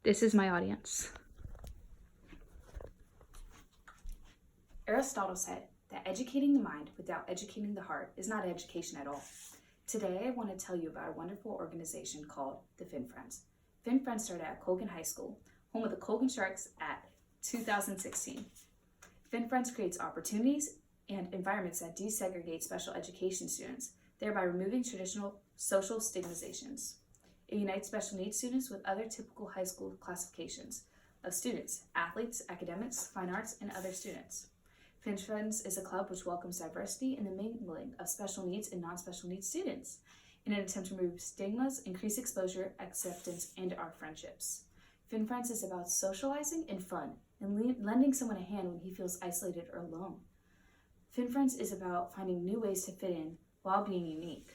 This is my audience. Aristotle said that educating the mind without educating the heart is not education at all. Today, I want to tell you about a wonderful organization called the Finn Friends. Finn Friends started at Colgan High School, home of the Colgan Sharks at 2016. Finn Friends creates opportunities and environments that desegregate special education students, thereby removing traditional social stigmatizations. It unites special needs students with other typical high school classifications of students, athletes, academics, fine arts, and other students. Finn Friends is a club which welcomes diversity and the mingling of special needs and non-special needs students in an attempt to remove stigmas, increase exposure, acceptance, and our friendships. Finn Friends is about socializing and fun and lending someone a hand when he feels isolated or alone. Finn Friends is about finding new ways to fit in while being unique.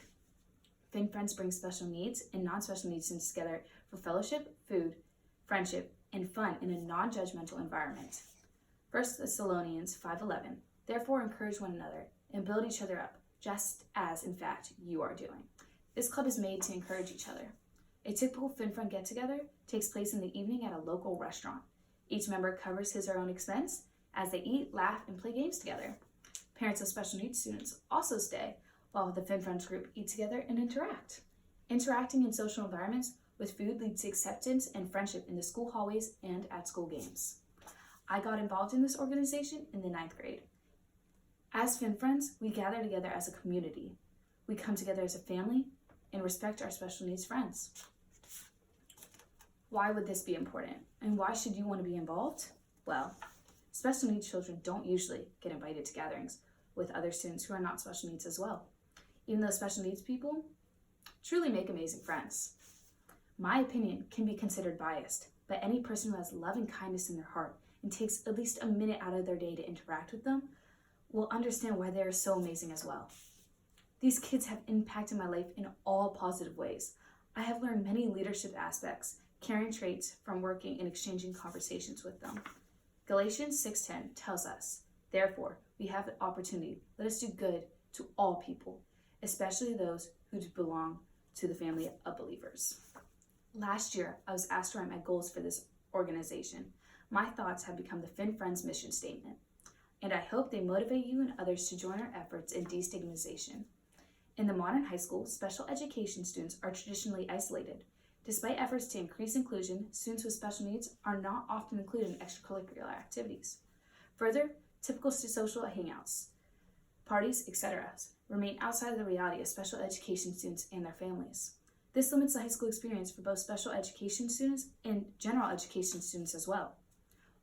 Finn Friends brings special needs and non-special needs students together for fellowship, food, friendship, and fun in a non-judgmental environment. 1 Thessalonians 5:11, therefore encourage one another and build each other up, just as, in fact, you are doing. This club is made to encourage each other. A typical Finn Friend get-together takes place in the evening at a local restaurant. Each member covers his or her own expense as they eat, laugh, and play games together. Parents of special needs students also stay while the Finn Friends group eat together and interact. Interacting in social environments with food leads to acceptance and friendship in the school hallways and at school games. I got involved in this organization in the 9th grade. As Finn Friends, we gather together as a community. We come together as a family and respect our special needs friends. Why would this be important? And why should you want to be involved? Well, special needs children don't usually get invited to gatherings with other students who are not special needs as well, even though special needs people truly make amazing friends. My opinion can be considered biased, but any person who has love and kindness in their heart and takes at least a minute out of their day to interact with them will understand why they are so amazing as well. These kids have impacted my life in all positive ways. I have learned many leadership aspects, carrying traits from working and exchanging conversations with them. Galatians 6:10 tells us, therefore, we have the opportunity, let us do good to all people, especially those who belong to the family of believers. Last year, I was asked to write my goals for this organization. My thoughts have become the Finn Friends mission statement, and I hope they motivate you and others to join our efforts in destigmatization. In the modern high school, special education students are traditionally isolated. Despite efforts to increase inclusion, students with special needs are not often included in extracurricular activities. Further, typical social hangouts, parties, etc. remain outside of the reality of special education students and their families. This limits the high school experience for both special education students and general education students as well.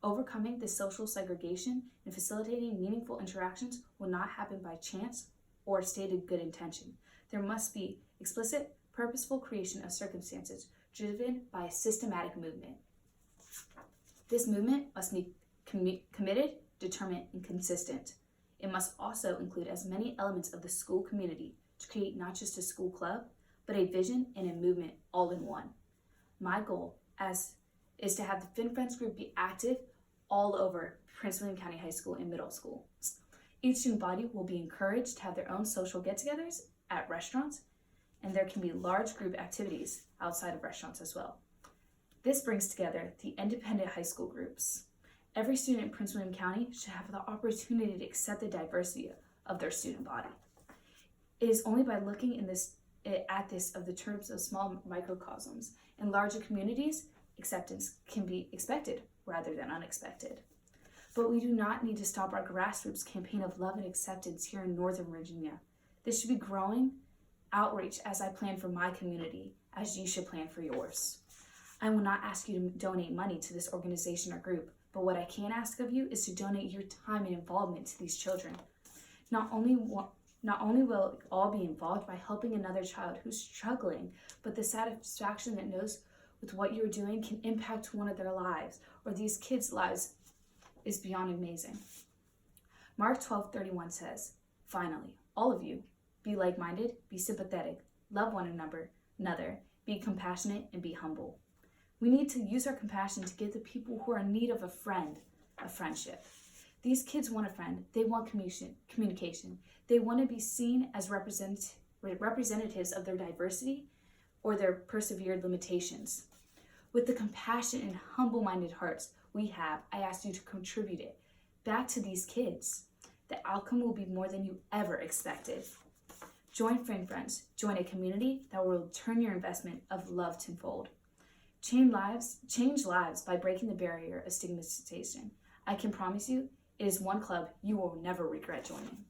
Overcoming this social segregation and facilitating meaningful interactions will not happen by chance or stated good intention. There must be explicit, purposeful creation of circumstances driven by a systematic movement. This movement must be committed, determined, and consistent. It must also include as many elements of the school community to create not just a school club, but a vision and a movement all in one. My goal is to have the Finn Friends group be active all over Prince William County High School and middle school. Each student body will be encouraged to have their own social get-togethers at restaurants, and there can be large group activities outside of restaurants as well. This brings together the independent high school groups. Every student in Prince William County should have the opportunity to accept the diversity of their student body. It is only by looking at this of the terms of small microcosms and larger communities, acceptance can be expected rather than unexpected. But we do not need to stop our grassroots campaign of love and acceptance here in Northern Virginia. This should be growing outreach as I plan for my community, as you should plan for yours. I will not ask you to donate money to this organization or group, but what I can ask of you is to donate your time and involvement to these children. Not only will you all be involved by helping another child who's struggling, but the satisfaction that knows with what you're doing can impact one of their lives or these kids' lives is beyond amazing. Mark 12:31 says, finally, all of you, be like-minded, be sympathetic, love one another, be compassionate, and be humble. We need to use our compassion to give the people who are in need of a friendship. These kids want a friend. They want communication. They want to be seen as representatives of their diversity or their persevered limitations. With the compassion and humble-minded hearts we have, I ask you to contribute it back to these kids. The outcome will be more than you ever expected. Join friends. Join a community that will turn your investment of love tenfold. Change lives by breaking the barrier of stigmatization. I can promise you, it is one club you will never regret joining.